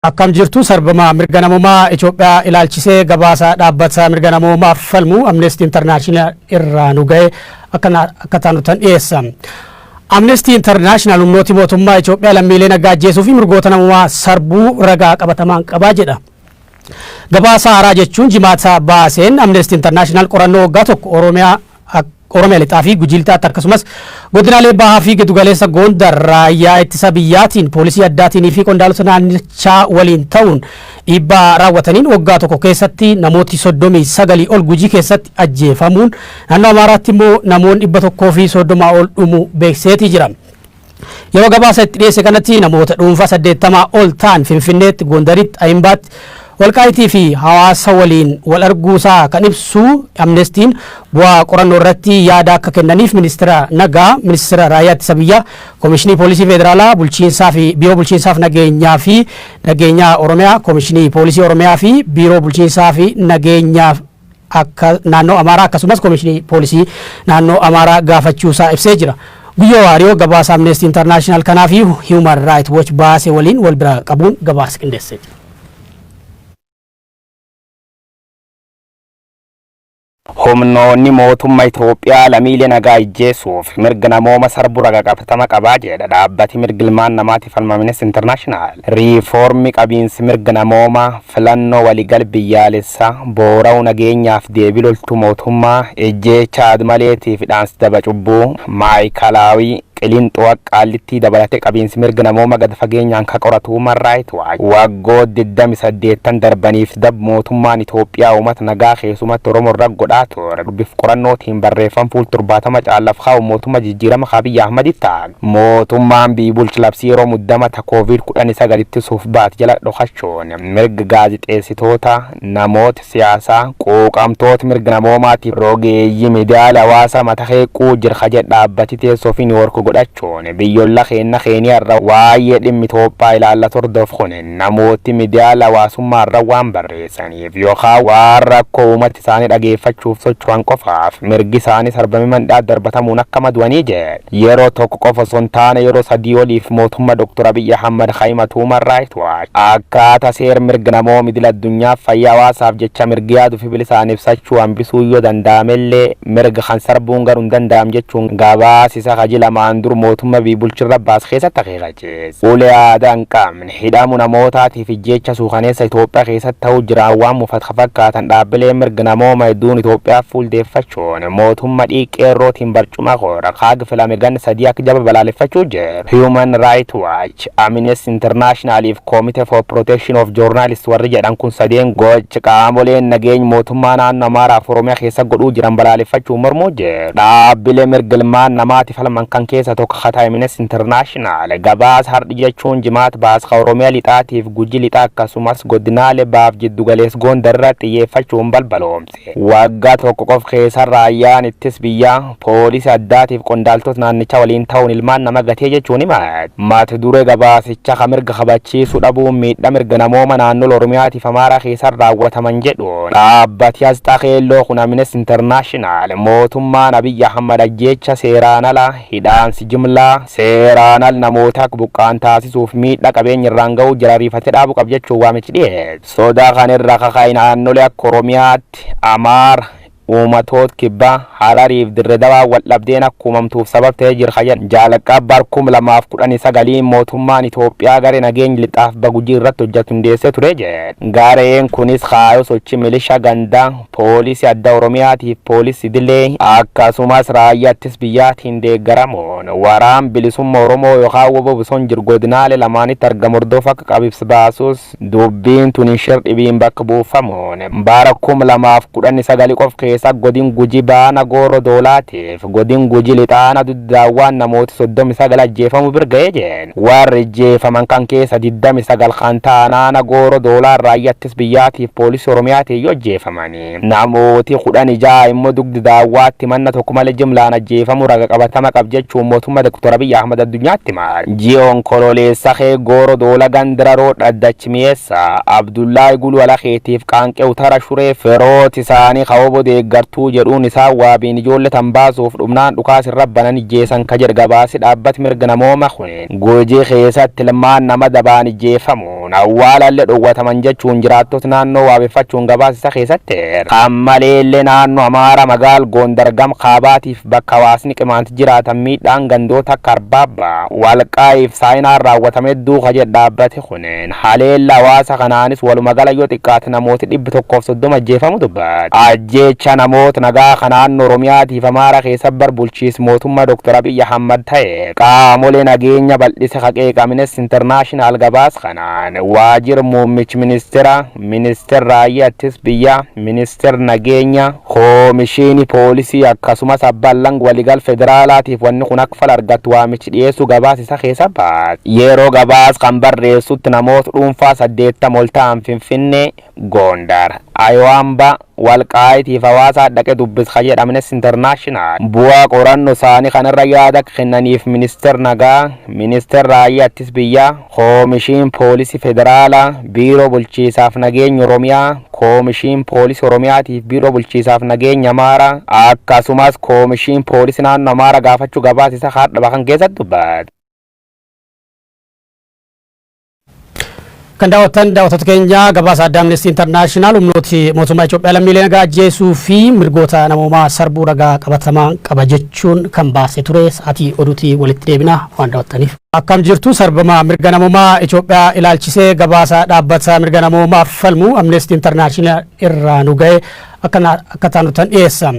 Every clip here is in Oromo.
Akkam jirtu sarbama mirga namummaa Itoophiyaa ilaalchisee gabaasa dhaabbata mirga namummaaf falmu Amnesty International irraa nu ga'e akka nutan dhiyeessa. Amnesty International humnooti mootummaa Itoophiyaa lammiilee nagaa ajjeesuu fi mirgoota namummaa sarbuu ragaa qabatamaan qabaa jedha. Gabaasa haaraa jechuun jimaata baaseen Amnesty International qorannoo waggaa tokko Oromiyaa lixaa fi Gujii lixaatti akkasumas godinaalee bahaa fi giddugaleessa Gondar raayyaa ittisa biyyaatiin poolisii addaatiin fi qondaaltota naannichaa waliin ta'uun dhiibbaa raawwataniin waggaa tokko keessatti namooti 39 ol Gujii keessatti ajjeefamuun naannoo Amaaraatti immoo namoonni 130 ol dhumuu beeksiseetii jira. Yeroo gabaasa itti dhiyeesse kanatti namoota dhuunfaa 80 ol ta'an Finfinneetti, Gondaritti, Ayimbaatti, Walqaayitii fi hawaasa waliin wal arguusaa kan ibsu Amnestiin bu'aa qorannoo irratti yaada akka kennaniif ministeera nagaa, ministeera raayyaa ittisa biyyaa, Komishinii Poolisii Federaalaa, bulchiinsaa fi biiroo bulchiinsaaf nageenyaa fi nageenya Oromiyaa, Komishinii Poolisii Oromiyaa fi biiroo bulchiinsaa fi nageenyaa akka naannoo Amaaraa akkasumas Komishinii Poolisii naannoo Amaaraa gaafachuusaa ibsee jira. Guyyoo Waariyoo gabaasa Amnesty International kanaa fi Human Rights Watch baasee waliin wal bira qabuun gabaasa qindeessee jira. Humnoonni mootummaa Itoophiyaa lammiilee nagaa ajjeesuuf mirga namoomaa sarbuu ragaa qabatama qabaa jedha dhaabbati mirga ilmaan namaatiif falmu Amnesty International. Riifoormii qabiinsi mirga namoomaa filannoo waliigal biyyaalessaa boora'uu nageenyaaf deebii loltuu mootummaa ejjeecha admaleetiif dhaansi daba cubbuu maayikalaawii qilinxoo qaalitti dabalatee qabiinsi mirga namoomaa gad fageenyaan ka qoratu Human Rights Watch waggoota 28 darbaniif dab mootummaan Itoophiyaa uummata nagaa keessumatti Oromoo irra godhaa ture dubbif qorannootiin barreeffam fuul 70 caalaaf haa mootummaa jijjiirama Abiy Ahmed ta'a. Mootummaan biibulchi labsii yeroo muddama ta COVID-19 ittisuuf baate jala dhokachuun mirga gaazexeessitoota, namoota siyaasaa, quuqamtoota mirga namoomaatiif rogeeyyii miidiyaa hawaasaa mata qeequu jirka jedha dhaabbati teessoo fi Niiwoork godhachuun biyyolla keenya irra waa'ee dhimmi Itoophiyaa ilaallatu hordofun namooti miidiyaa hawaasummaa irra waan barreessaniif yookaan waan rakkoo uummata isaanii dhageeffachuuf socho'an qofaaf mirgi isaanii sarbamee mandhaa darbatamuun akka maduwanii jedhe. Yeroo tokko qofa osoo hin taane yeroo sadii oliif mootummaa Dr. Abiy Ahmed himatu Human Rights Watch akkaataa seera mirga namoomaa idil addunyaaf fayyaa hawaasaaf jecha mirgi yaaduu fi bilisaan ibsachuu hambisuu yoo danda'amellee mirga kan sarbuun garuu hin danda'am jechuun gabaasisa kajilamaan dur mootummaa biibulchirra baas keessatti akeekachiis. Ulee aadaa hin qabne hidhamu namootaatiif jecha suukaneessa Itoophiyaa keessatti ta'uu jiraan waan mufata fakkaatan dhaabbilee mirga namoomaa hedduun Itoophiyaa fuuldeeffachuun mootummaa dhiiqeerrootiin barcuma qoora kaaga filame ganna sadii akka jaba balaaleffachuu jira. Human Rights Watch, Amnesty International fi Committee for Protection of Journalists warri jedhan kun sadeen gocha qaamoleen nageenya mootummaa naannoo Amaaraa fi Oromiyaa keessa godhuu jiran balaaleffachuu mormuu jira. Dhaabbilee mirga ilmaan namaatiif falman kan keessa tokko kata Amnesty International gabaasa hardhi jechuun jimaata baasa Oromiyaa lixaatiif Gujii lixaa akkasumas godinaalee baaf jiddu galeessa Gondarraa xiyyeeffachuun balbaloomse. Waggaa tokko qof keessa raayyaan ittisa biyyaa poolisii addaatiif qondaaltota naannichaa waliin ta'uun ilmaan nama gatee jechuun himate. Mata duree gabaasicha kan mirga kabachiisuu dhabuun miidhaa mirga namoomaa naannoo Oromiyaatiif Amaaraa keessa raawwataman jedhuun dhaabbati asxaa keelloo kun Amnesty International mootummaan Abiy Ahmed ajjeecha seeraan ala hidhaansi jimlaa seeraan al namoota buqqaan taasisuuf miidhaa qabeenya irraan ga'uu jira riifatee dhaabu qab jechuun waamichi dhiyeesse. Sodaa kan irraa kakaa'e naannolee akka Oromiyaatti Amaara uumatoota kibbaa Harariif Dirree Dawaa wal dhabdeen akka uumamtuuf sabab ta'ee jira jedhan jaalaqaa barkum 2019 mootummaan Itoophiyaa garee nageenya lixaaf Gujii irratti hojjetu hundeessee ture jedhe. Gareen kunis kaayoo sochii milishaa gandaa poolisii adda Oromiyaatiif poolisii idilee akkasumas raayyaa ittisa biyyaatiin deeggaramuun waraan bilisummaa Oromoo yookaan WBO bosona jiru godinaalee lamaanitti argamu hordoof akka qabibsa baasuus dubbiin tuni dhibiin bakka buufamuun bara 2019 qof keessa godin Gujii baana gooro doolaatiif godin Gujii lixaana duddaawwan namoota 39 ajjeefamuu birga'ee jedhan. Warri ajjeefaman kan keessa 29 kan ta'an gooro doolaa raayyaa ittisa biyyaatiif poolisii Oromiyaatiin yoo ajjeefamanii namooti 16 immoo dugdi daawwaatti manna tokko malee jimlaan ajjeefamuu raga qabatama qab jechuun mootummaa Dr. Abiy Ahmed addunyaatti maal. Ji'oon kololeessa kee gooro doola gandira roodha addachimiyeessa Abdullaahi Guluu Alakeetiif qaanqee utara shuree firooti isaanii kaawwaboo deeggartuu jedhuun isaa waabiin ijoollee tan baasuuf dhumnaan dhukaas irra banan ijjeessan ka jedhu gabaasi dhaabbati mirga namooma kun Gujii keessatti ilmaan nama dabaan ijjeefamuun awwaalallee dhowwataman jechuun jiraattota naannoo waabeffachuun gabaasisa keessatti qammaleellee naannoo Amaara magaal Gondar gam Kaabaatiif bakka hawaasni qimaanti jiraatan miidhaan gandoota akka Arbaabaa Walqaa'iif Saayinaan raawwatame duuka jedhu dhaabbati kun haleella hawaasa kanaanis waluma gala yoo xiqqaate namooti 130 ajjeefamu dubbata. Ajjeecha namoota nagaa kan naannoo Oromiyaatiif Amaara keessa bulchiinsa mootummaa Dr. Abiy Ahmad ta'e qaamolee nageenya bal'ise haqeeqa Amnesty International gabaas kanaan waajjira muummichi ministeera raayyaa ittisa biyyaa ministeera nageenya koomishinii poolisii akkasumas abballang waligal federaalaatiif wanni kun akka fala argatu waamichi dhiyeessu gabaasisa keessa baase. Yeroo gabaas kan barreessutti namoota dhuunfaa 80 ol ta'an Finfinnee Gondar Aywaamba Walqaa'iitiif hawaasa dhaqee dubbisa jedha Amnesty International bu'aa qorannoo isaanii kanarra yaada kennaniif ministeera nagaa ministeera raayyaa ittisa biyyaa koomishinii poolisii federaalaa biiroo bulchiinsaaf nageenya Oromiyaa koomishinii poolisii Oromiyaatiif biiroo bulchiinsaaf nageenya Amaaraa akkasumas koomishinii poolisii naannoo Amaaraa gaafachuu gabaasisa haadha kan keessatti dubbata. Kan daawwattoota keenya gabaasa adda Amnesty International humnooti mootummaa Itoophiyaa lammiilee nagaa ajjeesuu fi mirgoota namoomaa sarbuu ragaa qabatamaan qaba jechuun kan baase ture. Sa'aatii oduutii walitti deebina waan daawwattaniif. Akkam jirtu sarbama mirga namoomaa Itoophiyaa ilaalchisee gabaasa dhaabbata mirga namoomaaf falmu Amnesty International irraa nu ga'e akka taanutan dhiyeessa.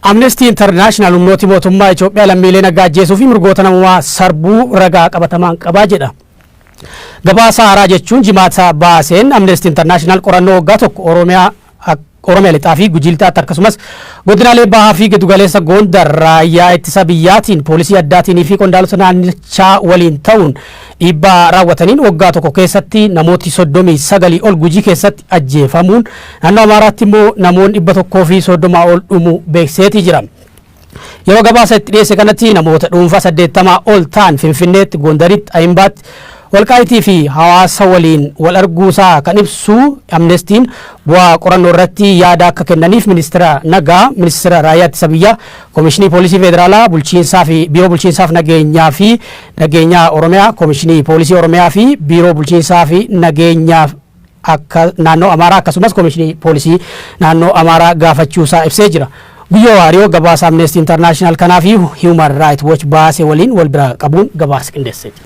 Amnesty International humnooti mootummaa Itoophiyaa lammiilee nagaa ajjeesuu fi mirgoota namoomaa sarbuu ragaa qabatamaan qaba jedha. Gabaasa haaraa jechuun jimaata baaseen Amnesty International qorannoo waggaa tokko Oromiyaa lixaa fi Gujii lixaatti akkasumas godinaalee bahaa fi giddugaleessa Gondar raayyaa ittisa biyyaatiin poolisii addaatiin fi qondaaltota naannichaa waliin ta'uun dhiibbaa raawwataniin waggaa tokko keessatti namooti 39 ol Gujii keessatti ajjeefamuun naannoo Amaaraatti immoo namoonni 130 ol dhumuu beeksiseetii jira. Yeroo gabaasa itti dhiyeesse kanatti namoota dhuunfaa 80 ol ta'an Finfinneetti Gondaritti Ayimbaatti Walqaa'itii fi hawaasa waliin wal arguusaa kan ibsu Amnestiin bu'aa qorannoo irratti yaada akka kennaniif ministeera nagaa ministeera raayyaa ittisa biyyaa koomishinii poolisii federaalaa bulchiinsaa fi biiroo bulchiinsaaf nageenyaa fi nageenya Oromiyaa koomishinii poolisii Oromiyaa fi biiroo bulchiinsaa fi nageenyaa akka naannoo Amaaraa akkasumas koomishinii poolisii naannoo Amaaraa gaafachuusaa ibsee jira. Guyyoo Waariyoo gabaasa Amnesty International kanaa fi Human Rights Watch baase waliin wal bira qabuun gabaasa qindeessee jira.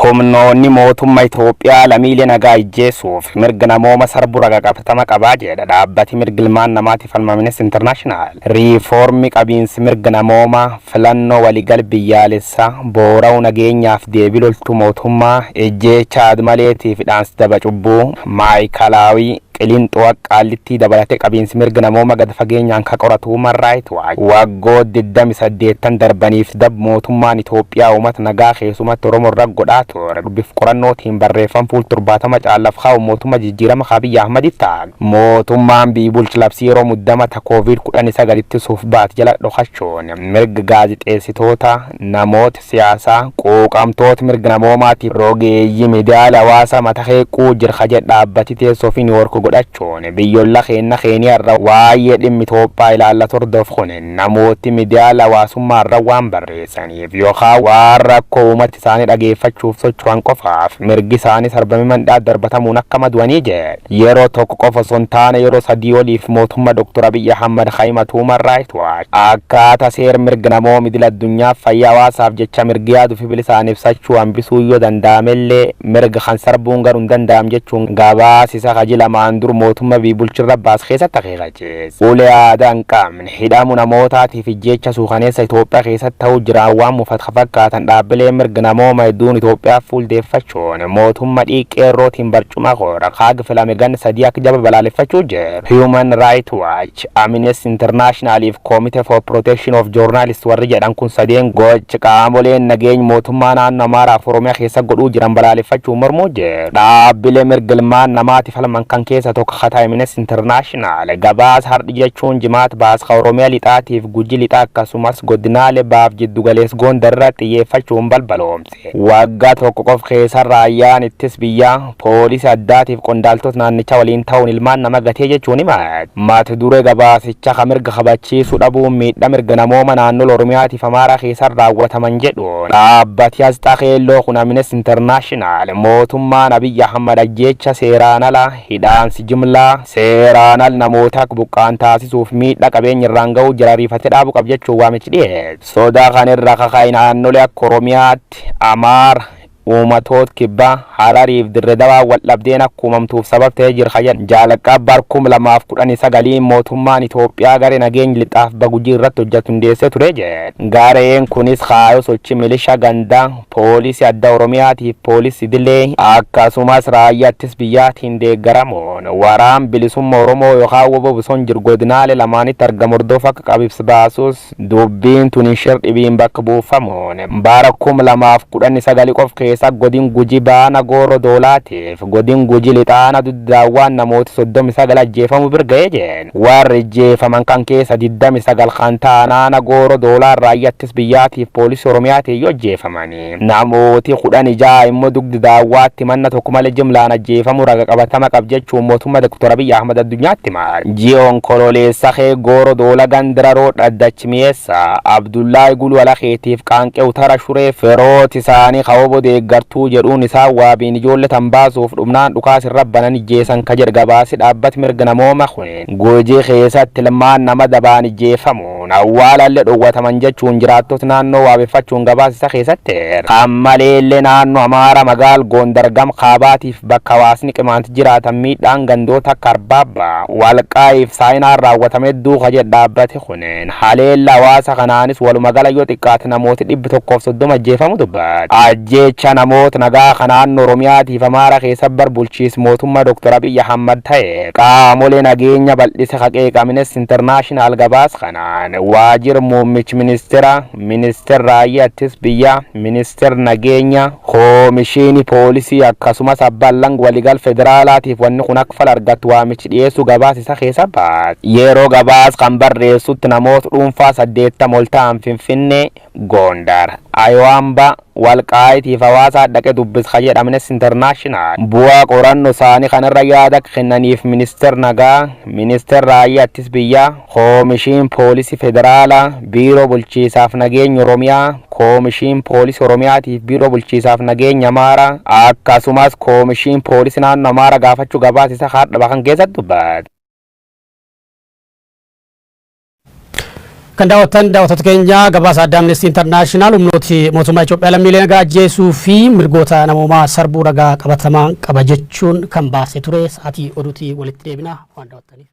Humnoonni mootummaa Itoophiyaa lammiilee nagaa ajjeesuuf mirga namooma sarbuu ragaa qabatama qabaa jedha dhaabbati mirga ilmaan namaatiif falmu Amnesty International. Riifoormii qabiinsi mirga namooma filannoo waliigal biyyaalessaa boora'uu nageenyaaf deebii loltuu mootummaa ejjeecha admaleetiif dhaansi daba cubbuu maayikalaawii qilinxoo qaallittii dabalatee qabiinsi mirga namooma gad fageenyaan ka qoratu Human Rights Watch waggoota 28 darbaniif dab mootummaan Itoophiyaa uummata nagaa keessumatti Oromoo irra godhaa ture dubbif qorannootiin barreeffam fuul 70 caalaaf haa mootummaa jijjiirama Abiy Ahmad ta'a mootummaan bulchi labsii yeroo muddama ta COVID-19 ittisuuf baat jala dhokachuun mirga gaazexeessitoota namoota siyaasaa quuqamtoota mirga namoomaatiif rogeeyyii miidiyaa hawaasaa mata heequu jirka jedha dhaabbati teessoo fi Niiwoork godhachuun biyyolla keenya irra waa'ee dhimmi Itoophiyaa ilaallatu hordofun namooti miidiyaa hawaasummaa irra waan barreessaniif yookaan waan rakkoo uummata isaanii dhageeffachuuf socho'an qofaaf mirgi isaanii sarbamee mandhaa darbatamuun akka maduwanii jedhe yeroo tokko qofa osoo hin taane yeroo sadii oliif mootummaa Dr. Abiy Ahmad haimatu Human Rights Watch akkaataa seera mirga namooma idil addunyaaf fayyaa hawaasaaf jecha mirgi yaaduu fi bilisaan ibsachuu hambisuu yoo danda'amellee mirga kan sarbuun garuu hin danda'am jechuun gabaasisa kajilamaan dur mootummaa bulchirra baas keessatti akeekachiise. Ulee aadaa hin qabne hidhamu namootaatiif jecha suukaneessa Itoophiyaa keessatti ta'uu jiraan waan mufata fakkaatan dhaabbilee mirga namooma hedduun Itoophiyaa fuuldeeffachuun mootummaa dhiiqeerrootiin barcuma qoora kaaga filame ganna sadii akka jaba balaaleffachuu jiru. Human Rights Watch, Amnesty International fi Committee for Protection of Journalists warri jedhan kun sadeen gocha qaamoleen nageenya mootummaa naannoo Amaaraa fi Oromiyaa keessa godhuu jiran balaaleffachuu mormuu jiru. Dhaabbilee mirga ilmaan namaatiif falman kan keessa keessa tokko kataa Amnesty International gabaasa hardhi jechuun jimaata baasa Oromiyaa lixaatiif Gujii lixaa akkasumas godinaalee baaf jiddu galeessa Gondarraa xiyyeeffachuun balbaloomse. Waggaa tokko qof keessa raayyaan ittis biyyaa poolisii addaatiif qondaaltota naannichaa waliin ta'uun ilmaan nama gatee jechuun himate. Mata duree gabaasicha kan mirga kabachiisuu dhabuun miidhaa mirga namooma naannoo Oromiyaatiif Amaaraa keessa raawwataman jedhuun dhaabbati asxaa keelloo kun Amnesty International mootummaan Abiyyi Ahmad ajjeecha seeraan ala hidhaansi jimlaa seeraan ala namoota buqqaan taasisuuf miidhaa qabeenya irraan ga'uu jiraariifatee dhaabuu qaba jechuun waamichi dhiyeesse. Sodaa kan irraa kaka'e naannolee akka Oromiyaatti Amaara uumatoota kibbaa Harariif Dirree Dawaa waldhabdeen akka uumamtuuf sabab ta'ee jira jedhan Jaalaqaa barkum 2019 mootummaan Itoophiyaa garee nageenya lixaaf Gujii irratti hojjetu hundeessee ture jedhe. Gareen kunis kaayoo sochii milishaa gandaa poolisii adda Oromiyaatiif poolisii idilee akkasumas raayyaa ittisa biyyaatiin deeggaramuun waraan bilisummaa Oromoo yookaan WBO bosona jiru godinaalee lamaanitti argamu hordoof akka qabibsi baasuus dubbiin tuni dhibiin bakka buufamuun bara 2019 qof keessa godin Gujii baana gooro doolaatiif godin Gujii lixaana duddaawwan namoota 39 ajjeefamuu birga'ee jedhan. Warri ajjeefaman kan keessa 29 kan ta'an gooro doolaa raayyaa ittisa biyyaatiif poolisii Oromiyaatiin yoo ajjeefamanii namooti 16 immoo dugdi daawwaatti manna tokko malee jimlaan ajjeefamuu raga qabatama qab jechuun mootummaa Dr. Abiyyi Ahmad addunyaatti maal. Ji'oon kololeessa kee gooro doola gandira roodha addachi mi'eessa Abdullaahi Guluu Alakeetiif qaanqee utara shuree firooti isaanii kaawwaboo deeggartuu jedhuun isaa waabiin ijoollee tan baasuuf dhumnaan dhukaas irra banan ijjeessan ka jedhu gabaasi dhaabbati mirga namooma kun Gujii keessatti ilmaan nama dabaan ijjeefamuun awwaalallee dhowwataman jechuun jiraattota naannoo waabeffachuun gabaasisa keessatti kan maleellee naannoo Amaara magaal Gondar gam kaabaatiif bakka hawaasni qimaanti jiraatan miidhaan gandoota akka Arbaabba Walqaa'iif saayinaan raawwatame duuka jedhu dhaabbati kun haleella hawaasa kanaanis waluma gala yoo xiqqaate namooti 130 ajjeefamu dubbata. Ajjeecha namoota nagaa kan naannoo Oromiyaatiif Amaaraa keessa bulchiinsa mootummaa Dr. Abiyyi Ahmad ta'e qaamolee nageenya bal'ise haqeeqa Amnesty International gabaas kanaan waajjira muummichi ministeera raayyaa ittisa biyyaa ministeera nageenya koomishinii poolisii akkasumas abbaan alangaa waliigalaa federaalaatiif wanni kun akka fala argatu waamichi dhiyeessuu gabaasisa keessa baase. Yeroo gabaas kan barreessutti namoota dhuunfaa 80 ol ta'an Finfinnee Gondar Aywaamba Walqaa'iitiif hawaasa dhaqee dubbisa jedha Amnesty International. Bu'aa qorannoo isaanii kanarra yaada kennaniif ministeera nagaa ministeera raayyaa ittisa biyyaa koomishinii poolisii federaalaa biiroo bulchiinsaaf nageenya Oromiyaa koomishinii poolisii Oromiyaatiif biiroo bulchiinsaaf nageenya Amaaraa akkasumas koomishinii poolisii naannoo Amaaraa gaafachuu gabaasisa haadha kan keessatti dubbate. Kan daawwattoota keenya gabaasa adda Amnesty International humnooti mootummaa Itoophiyaa lammiilee nagaa ajjeesuu fi mirgoota namoomaa sarbuu ragaa qabatamaa qaba jechuun kan baase ture. Sa'aatii oduutii walitti deebina waan daawwattaniif.